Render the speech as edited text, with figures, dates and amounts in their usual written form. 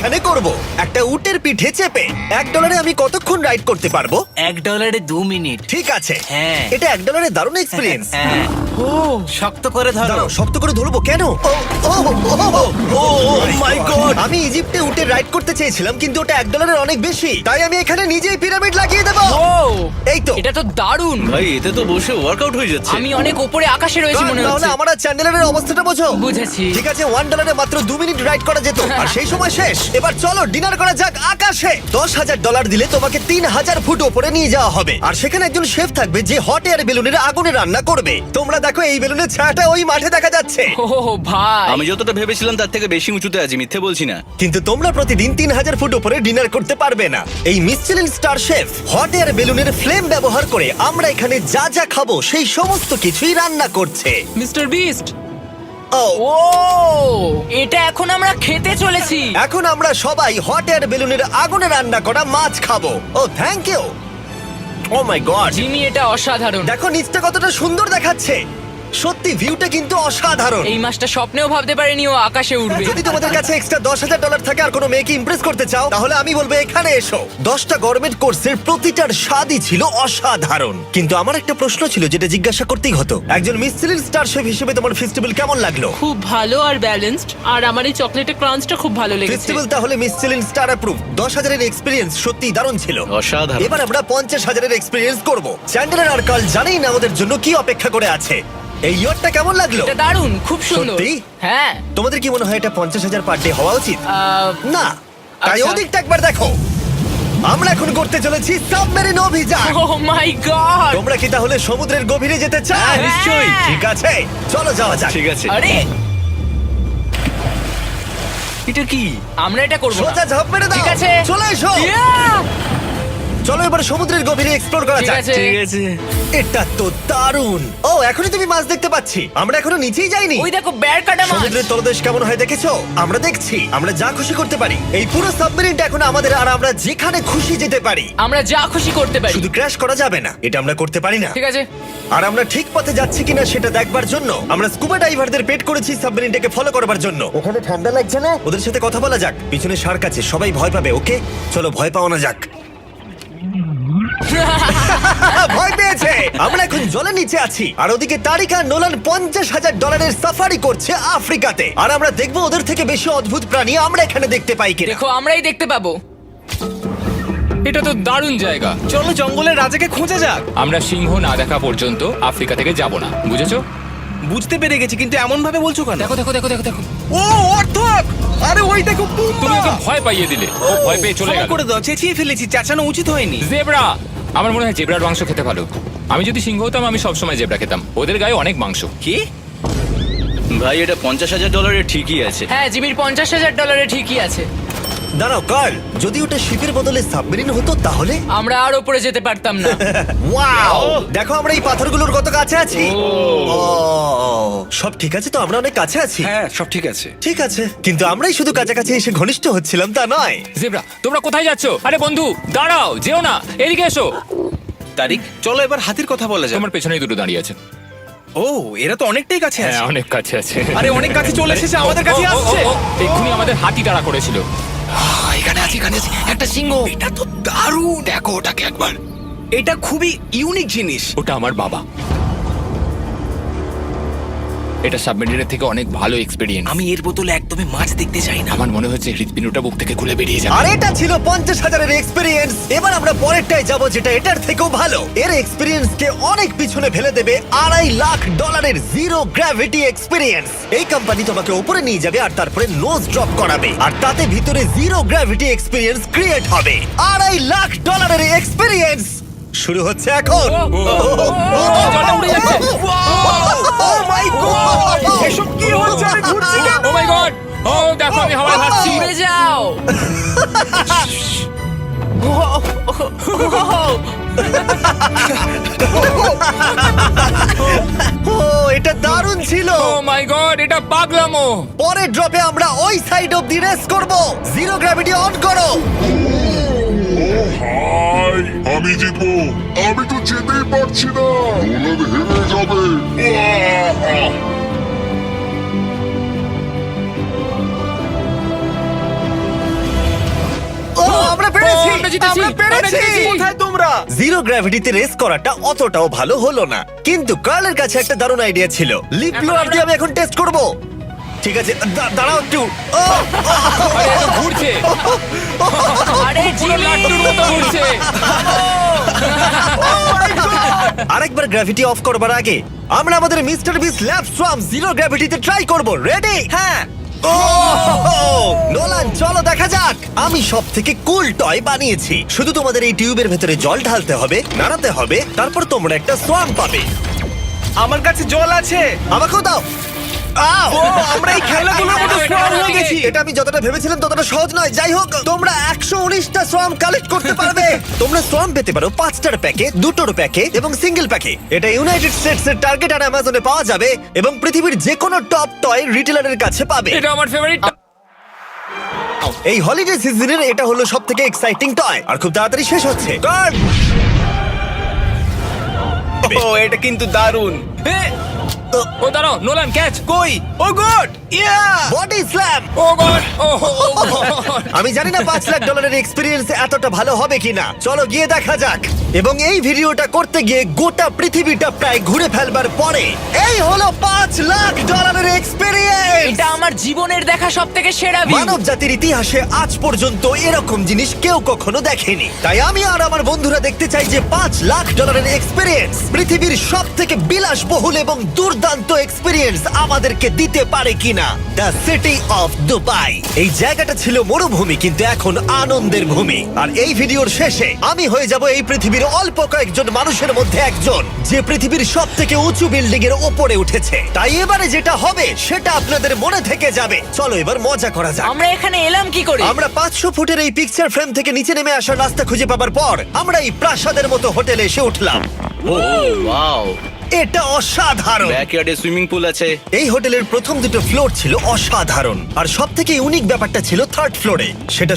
এখানে করব একটা উটের পিঠে চেপে $1 আমি কতক্ষণ রাইড করতে পারবো? $1 2 মিনিট। ঠিক আছে, হ্যাঁ। এটা $1 দারুণ এক্সপিরিয়েন্স। হ্যাঁ। শক্ত করে ধরো। দাঁড়াও, শক্ত করে ধরবো কেন? ও মাই গড! আমি ইজিপ্টে উটে রাইড করতে চেয়েছিলাম, কিন্তু ওটা $1 অনেক বেশি, তাই আমি এখানে নিজেই পিরামিড লাগিয়ে দেবো। ও এই তো। এটা তো দারুণ। ভাই এতে তো বসে ওয়ার্কআউট হয়ে যাচ্ছে। আমি অনেক উপরে আকাশে রয়েছি মনে তাহলে হচ্ছে। আমার আর চ্যান্ডেলের অবস্থাটা বোঝো। বুঝেছি। ঠিক আছে, $1 মাত্র 2 মিনিট রাইড করা যেত, আর সেই সময় শেষ। এবার চলো ডিনার করা যাক আকাশে। $10,000 দিলে তোমাকে 3000 ফুট উপরে নিয়ে যাওয়া হবে, আর সেখানে একজন শেফ থাকবে যে হট এয়ার বেলুনের আগুনে রান্না করবে। তোমরা দেখো এই বেলুনের ছায়াটা ওই মাঠে দেখা যাচ্ছে। ও ভাই আমি যতটা ভেবেছিলাম তার থেকে বেশি উঁচুতে আছি, মিথ্যে বলছি না। কিন্তু তোমরা প্রতিদিন 3000 ফুট উপরে ডিনার করতে পারবে না। এই Michelin star chef hot air বেলুনের ফ্লেম ব্যবহার করে আমরা এখানে যা যা খাবো সেই সমস্ত কিছুই রান্না করছে। Mister beast. ও ও এটা এখন আমরা খেতে চলেছি। এখন আমরা সবাই হট এয়ার বেলুনের আগুনে রান্না করা মাছ খাবো। Oh thank you. Oh my god, Jimmy এটা অসাধারণ। দেখো নিচটা কতটা সুন্দর দেখাচ্ছে। সত্যি ভিউটা কিন্তু অসাধারণ। এই মাসটা স্বপ্নেও ভাবতে পারিনি ও আকাশে উঠবে। যদি তোমাদের কাছে এক্সট্রা $10,000 থাকে আর কোনো মেয়েকে ইমপ্রেস করতে চাও, তাহলে আমি বলবো এখানে এসো। 10টা গরমেট কোর্সের প্রতিটার স্বাদই ছিল অসাধারণ। কিন্তু আমার একটা প্রশ্ন ছিল যেটা জিজ্ঞাসা করতেই হতো, একজন মিশেলিন স্টার শেফ হিসেবে তোমার ফেস্টিভ্যাল কেমন লাগলো? খুব ভালো আর ব্যালেন্সড, আর আমার এই চকলেটের ক্রাঞ্চটা খুব ভালো লেগেছে। ফেস্টিভ্যাল তাহলে মিশেলিন স্টার অ্যাপ্রুভ। 10,000 এর এক্সপিরিয়েন্স সত্যি দারুণ ছিল। অসাধারণ। এবার আমরা 50,000 এর এক্সপিরিয়েন্স করব। চ্যান্ডেলার আর কার্ল জানেই না আমাদের জন্য কি অপেক্ষা করে আছে। এই ইয়ারটা কেমন লাগলো? এটা দারুণ, খুব সুন্দর। সত্যি? হ্যাঁ। তোমাদের কি মনে হয় এটা 50,000 পার ডে হওয়া উচিত? না, তাই আচ্ছা। ওদিকটা একবার দেখো। আমরা এখন করতে চলেছি সাবমেরিন অভিযান। ও মাই গড। তোমরা কি তাহলে সমুদ্রের গভীরে যেতে চাও? হ্যাঁ, নিশ্চয়ই। ঠিক আছে, চলো যাওয়া যাক। ঠিক আছে। আরে এটা কি? আমরা এটা করব না। সোজা ঝাঁপ মেরে দাও। ঠিক আছে। চলে এসো। Yeah! চলো এবার সমুদ্রের গভীরে এক্সপ্লোর করা ঠিক যাক। আছে। ঠিক আছে। এটা তো দারুণ। ও এখনই তুমি মাছ দেখতে পাচ্ছি, আমরা এখনো নিচেই যাইনি। ওই দেখো বেড় কাটা মাছ। সমুদ্রের তলদেশ কেমন হয় দেখেছো? আমরা দেখছি, আমরা যা খুশি করতে পারি। এই পুরো সাবমেরিনটা এখন আমাদের, আর আমরা যেখানে খুশি যেতে পারি। আমরা যা খুশি করতে পারি। শুধু ক্র্যাশ করা যাবে না, এটা আমরা করতে পারি না। ঠিক আছে। আর আমরা ঠিক পথে যাচ্ছি কিনা সেটা দেখবার জন্য আমরা স্কুবা ডাইভারদের পেড করেছি সাবমেরিনটাকে ফলো করবার জন্য। ওখানে ঠান্ডা লাগছে না? ওদের সাথে কথা বলা যাক। পিছনে শার্ক আছে, সবাই ভয় পাবে। ওকে চলো ভয় পাওয়া না যাক। ভয় পেয়েছে। আমরা এখন জলের নিচে আছি, আর ওদিকে তারিকা নোলান $50,000 সাফারি করছে আফ্রিকাতে। আর আমরা দেখবো ওদের থেকে বেশি অদ্ভুত প্রাণী আমরা এখানে দেখতে পাই কিনা। দেখো আমরাই দেখতে পাবো। এটা তো দারুণ জায়গা। চলো জঙ্গলের রাজাকে খোঁজা যাক। আমরা সিংহ না দেখা পর্যন্ত আফ্রিকা থেকে যাব না, বুঝেছো? বুঝতে পেরে গেছি, কিন্তু এমন ভাবে বলছো কেন? দেখো দেখো দেখো দেখো দেখো। ও অর্থক! আরে ওই দেখো তুমি ওকে ভয় পাইয়ে দিলে, ও ভয় পেয়ে চলে গেল। করে দাও, চেঁচিয়ে ফেলেছি, চাচানো উচিত হয়নি। জেব্রা, আমার মনে হয় জেব্রার মাংস খেতে ভালো। আমি যদি সিংহ হতাম আমি সবসময় জেব্রা খেতাম, ওদের গায়ে অনেক মাংস। কি? ভাই এটা $50,000 ঠিকই আছে। হ্যাঁ জিমির $50,000 ঠিকই আছে। দাঁড়াও কার্ল, যদি ওটা শিপের বদলে সাবমেরিন হতো তাহলে? আমরা আর উপরে যেতে পারতাম না। ওয়াও, দেখো আমরা এই পাথরগুলোর কত কাছে আছি। ও, সব ঠিক আছে তো? আমরা অনেক কাছে আছি। হ্যাঁ সব ঠিক আছে। ঠিক আছে, কিন্তু আমরাই শুধু কাছাকাছি এসে ঘনিষ্ঠ হচ্ছিলাম তা নয়। জেব্রা, তোমরা কোথায় যাচ্ছ? আরে বন্ধু দাঁড়াও, যেও না, এদিকে এসো। তারিক চলো এবার হাতির কথা বলা যাক। তোমার পেছনেই দুটো দাঁড়িয়ে আছে। ও এরা তো অনেকটাই কাছে হ্যাঁ আছে। অনেক কাছে আছে। আরে অনেক কাছে চলে এসেছে, আমাদের কাছে আসছে। এক্ষুনি আমাদের হাতি তাড়া করেছিল। এখানে আছে একটা সিংহ। এটা তো দারুণ, দেখো ওটাকে একবার। এটা খুবই ইউনিক জিনিস। ওটা আমার বাবা। এটা সাবমেরিনের থেকে অনেক ভালো এক্সপেরিয়েন্স। আমি এর বোতলে একদমই মাছ দেখতে চাই না। আমার মনে হচ্ছে হৃৎপিণ্ডটা বুক থেকে খুলে বেরিয়ে যাবে। আর এটা ছিল 50,000 এর এক্সপিরিয়েন্স। এবার আমরা পরেরটায় যাব যেটা এটার থেকেও ভালো। এর এক্সপিরিয়েন্স কে অনেক পিছনে ফেলে দেবে। $2.5 লাখ জিরো গ্র্যাভিটি এক্সপিরিয়েন্স। এই কোম্পানি তোমাকে উপরে নিয়ে যাবে আর তারপরে নোজ ড্রপ করাবে, আর তাতে ভিতরে জিরো গ্র্যাভিটি এক্সপিরিয়েন্স ক্রিয়েট হবে। $2.5 লাখ এক্সপিরিয়েন্স শুরু হচ্ছে এখন। জলটা উড়ে যাচ্ছে। ও মাই গড, এসব কি হচ্ছে? আরে ঘুরছি কেন? ও মাই গড! ও দেখো আমি হাওয়ায় ভাসছি। উড়ে যাও। ও এটা দারুণ ছিল। ও মাই গড, এটা পাগলামো। পরের ড্রপে আমরা ওই সাইড অফ দি রেস করব। জিরো গ্র্যাভিটি অন করো। হাই, আমি জিতবো। আমি তো যেতেই পারছি না, নোলান হেরে যাবে। আহ! জিতেছি কোথায় তোমরা? জিরো গ্র্যাভিটিতে রেস করাটা অতটাও ভালো হলো না, কিন্তু কার্লের কাছে একটা দারুণ আইডিয়া ছিল। লিপ ব্লোয়ার দিয়ে আমি এখন টেস্ট করব। ঠিক আছে, দাঁড়াও একটু। ও, আরে এ তো ঘুরছে আরে পুরো জিমি! লাট্টুর মতো ঘুরছে আরেকবার গ্র্যাভিটি অফ করবার আগে আমরা আমাদের মিস্টার বিস ল্যাব সোয়াম জিরো গ্র্যাভিটিতে ট্রাই করব। রেডি? হ্যাঁ। ও নোলান, চলো দেখা যাক। আমি সব থেকে কুল টয় বানিয়েছি। শুধু তোমাদের এই টিউবের ভেতরে জল ঢালতে হবে, নাড়াতে হবে, তারপর তোমরা একটা সোয়াম পাবে। আমার কাছে জল আছে। আমাকেও দাও। আও! আমরা এই খেলাগুলোর মতো স্ট্রং হয়ে গেছি। এটা আমি যতটা ভেবেছিলাম ততটা সহজ নয়। যাই হোক, তোমরা 119টা সোয়াম কালেক্ট করতে পারবে। তোমরা সোয়াম পেতে পারো 5টার প্যাকে, 2টোর প্যাকে এবং সিঙ্গেল প্যাকে। এটা ইউনাইটেড স্টেটস এর টার্গেট আর অ্যামাজনে পাওয়া যাবে এবং পৃথিবীর যে কোনো টপ টয় রিটেলারের কাছে পাবে। এটা আমার ফেভারিট এই হলিডে সিজনের এটা হলো সবথেকে এক্সাইটিং টয় আর খুব তাড়াতাড়ি শেষ হচ্ছে। গার্ড! ও এটা কিন্তু দারুণ। ও দাঁড়াও নোলান ক্যাচ কই? Oh god! Yeah! Body slam! Oh god oh আমি জানি না $5 লাখ এক্সপিরিয়েন্স এতটা ভালো হবে কিনা। চলো গিয়ে দেখা যাক। এবং এই ভিডিওটা করতে গিয়ে গোটা পৃথিবীটা প্রায় ঘুরে ফেলবার পরে এই হলো $5 লাখ এক্সপিরিয়েন্স। এটা আমার জীবনের দেখা সবথেকে সেরা ভিউ। মানব জাতির ইতিহাসে আজ পর্যন্ত এরকম জিনিস কেউ কখনো দেখেনি। তাই আমি আর আমার বন্ধুরা দেখতে চাই যে $5 লাখ এক্সপিরিয়েন্স পৃথিবীর সব থেকে বিলাসবহুল এবং দুর্দান্ত এক্সপিরিয়েন্স আমাদেরকে দিতে পারে কিনা। The city of Dubai. এই জায়গাটা ছিল মরুভূমি, কিন্তু এখন আনন্দের ভূমি। আর এই ভিডিওর শেষে আমি হয়ে যাব এই পৃথিবীর অল্প কয়েকজন মানুষের মধ্যে একজন, যে পৃথিবীর সব থেকে উঁচু বিল্ডিং এর ওপরে উঠেছে। তাই এবারে যেটা হবে সেটা আপনাদের মনে থেকে যাবে। চলো এবার মজা করা যাক। আমরা এখানে এলাম কি করে? আমরা 500 ফুটের এই পিকচার ফ্রেম থেকে নিচে নেমে আসার রাস্তা খুঁজে পাবার পর আমরা এই প্রাসাদের মতো হোটেলে এসে উঠলাম। ওয়াও! এটা অসাধারণ। ব্যাকইয়ার্ডে সুইমিং পুল আছে। এই হোটেলের প্রথম দুটো ফ্লোর ছিল অসাধারণ, আর সব থেকে ইউনিক ব্যাপারটা ছিল থার্ড ফ্লোরে। সেটা